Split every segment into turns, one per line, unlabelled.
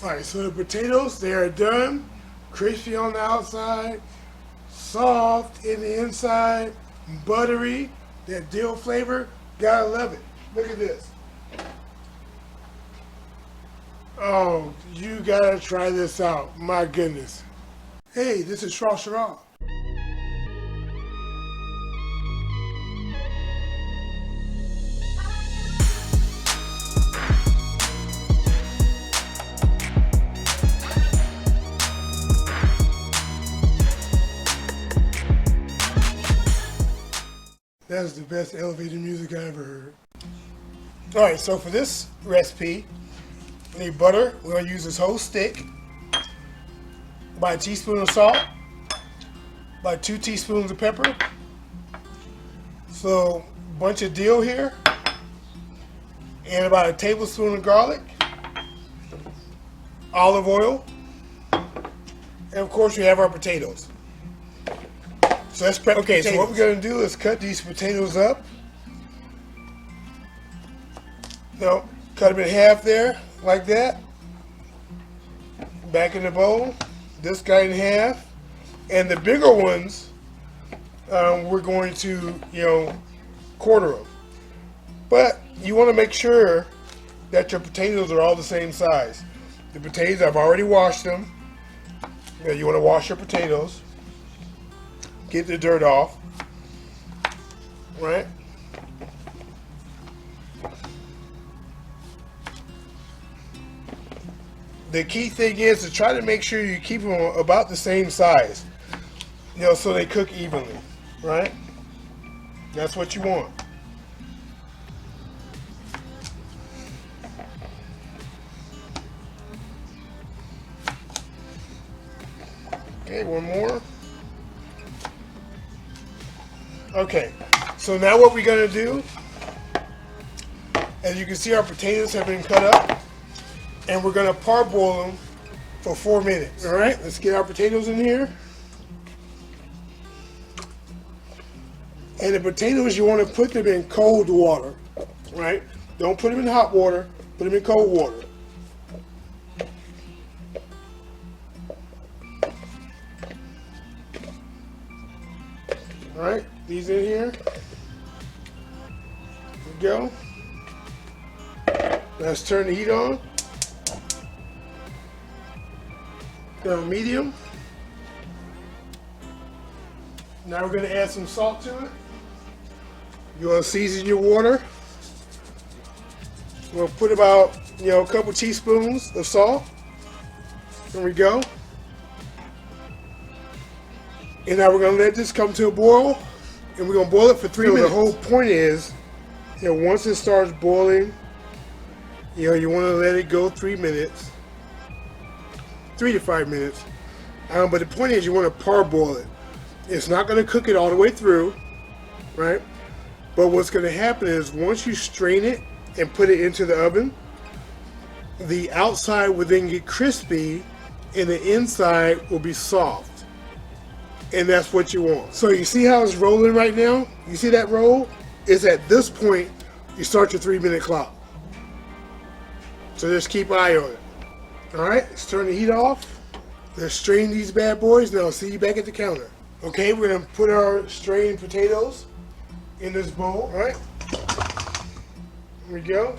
Alright, so the potatoes, they are done. Crispy on the outside, soft in the inside, buttery, that dill flavor. Gotta love it. Look at this. Oh, you gotta try this out. My goodness. Hey, this is Shrashira. That's the best elevator music I ever heard. Alright, so for this recipe, we need butter. We're going to use this whole stick. About a teaspoon of salt. About 2 teaspoons of pepper. So, a bunch of dill here. And about a tablespoon of garlic. Olive oil. And of course we have our potatoes. So let's prep potatoes. So what we're going to do is cut these potatoes up. No, cut them in half there, like that. Back in the bowl. This guy in half. And the bigger ones, we're going to, quarter them. But you want to make sure that your potatoes are all the same size. The potatoes, I've already washed them. You want to wash your potatoes. Get the dirt off, right? The key thing is to try to make sure you keep them about the same size, so they cook evenly, right? That's what you want. Okay, one more. Okay, so now what we're going to do, as you can see, our potatoes have been cut up, and we're going to parboil them for 4 minutes. All right, let's get our potatoes in here. And the potatoes, you want to put them in cold water, right? Don't put them in hot water, put them in cold water. All right, these in here. There we go. Let's turn the heat on. Go medium. Now we're going to add some salt to it. You want to season your water. We'll put about, a couple teaspoons of salt. There we go. And now we're going to let this come to a boil, and we're going to boil it for 3 minutes. The whole point is, once it starts boiling, you want to let it go 3 minutes, 3 to 5 minutes. But the point is, you want to parboil it. It's not going to cook it all the way through, right? But what's going to happen is, once you strain it and put it into the oven, the outside will then get crispy, and the inside will be soft. And that's what you want. So you see how it's rolling right now? You see that roll? It's at this point you start your 3 minute clock. So just keep an eye on it. Alright, let's turn the heat off. Let's strain these bad boys. Now I'll see you back at the counter. Okay, we're gonna put our strained potatoes in this bowl, alright? Here we go.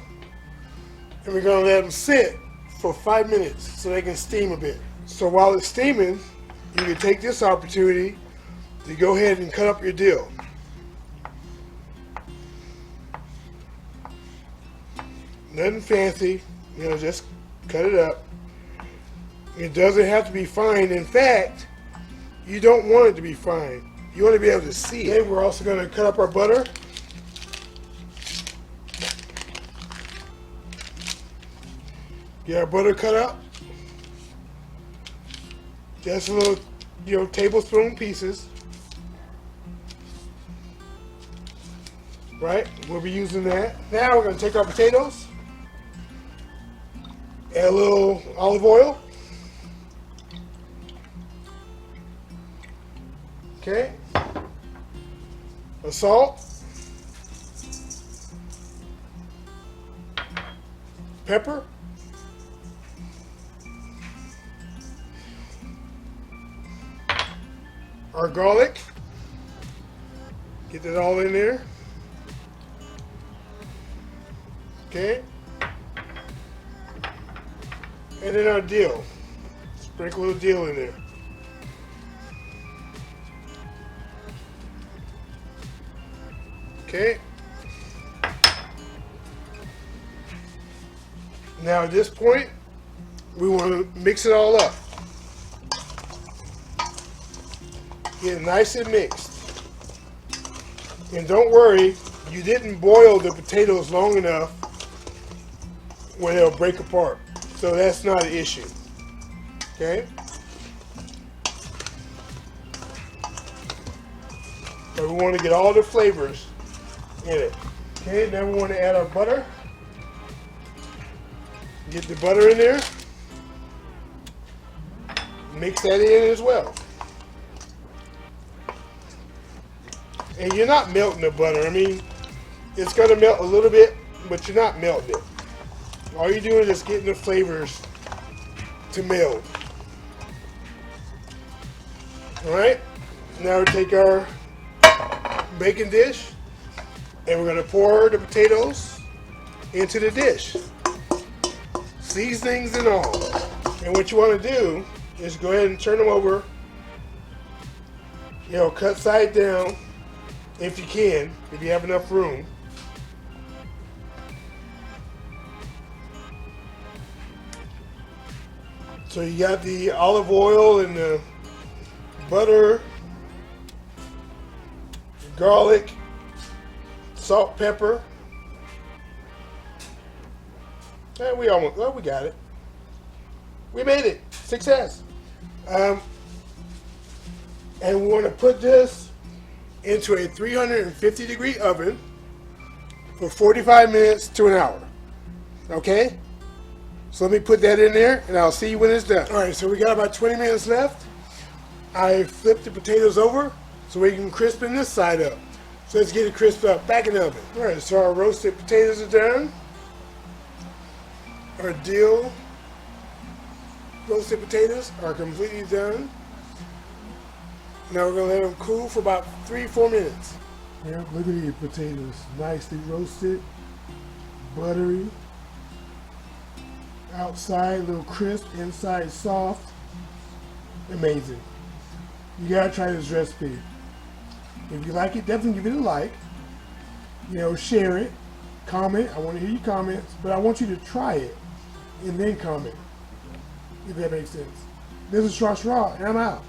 And we're gonna let them sit for 5 minutes so they can steam a bit. So while it's steaming, you can take this opportunity to go ahead and cut up your dill. Nothing fancy, just cut it up. It doesn't have to be fine. In fact, you don't want it to be fine. You want to be able to see it. Okay, we're also going to cut up our butter. Get our butter cut up. Just a little, tablespoon pieces. Right? We'll be using that. Now we're going to take our potatoes. Add a little olive oil. Okay. A salt. Pepper. our garlic. Get that all in there. Okay. And then our dill. Sprinkle a little dill in there. Okay. Now at this point, we want to mix it all up. Get it nice and mixed. And don't worry, you didn't boil the potatoes long enough where they'll break apart. So that's not an issue. Okay? But we want to get all the flavors in it. Okay, now we want to add our butter. Get the butter in there. Mix that in as well. And you're not melting the butter. I mean, it's going to melt a little bit, but you're not melting it. All you're doing is getting the flavors to meld. Alright, now we take our baking dish and we're going to pour the potatoes into the dish. Seasonings and all. And what you want to do is go ahead and turn them over. You know, cut side down if you can, if you have enough room. So you got the olive oil and the butter, garlic, salt, pepper. And we almost, well, we got it. We made it. Success. And we want to put this into a 350-degree oven for 45 minutes to an hour. Okay? So let me put that in there and I'll see you when it's done. Alright, so we got about 20 minutes left. I flipped the potatoes over so we can crispen this side up. So let's get it crisped up back in the oven. Alright, so our roasted potatoes are done. Our dill roasted potatoes are completely done. Now we're going to let them cool for about 3-4 minutes. Yeah, look at these potatoes. Nicely roasted, buttery. Outside a little crisp, inside soft. Amazing. You gotta try this recipe. If you like it, definitely give it a like. You know, share it, comment. I want to hear your comments, but I want you to try it and then comment, if that makes sense. This is Shrashira, and I'm out.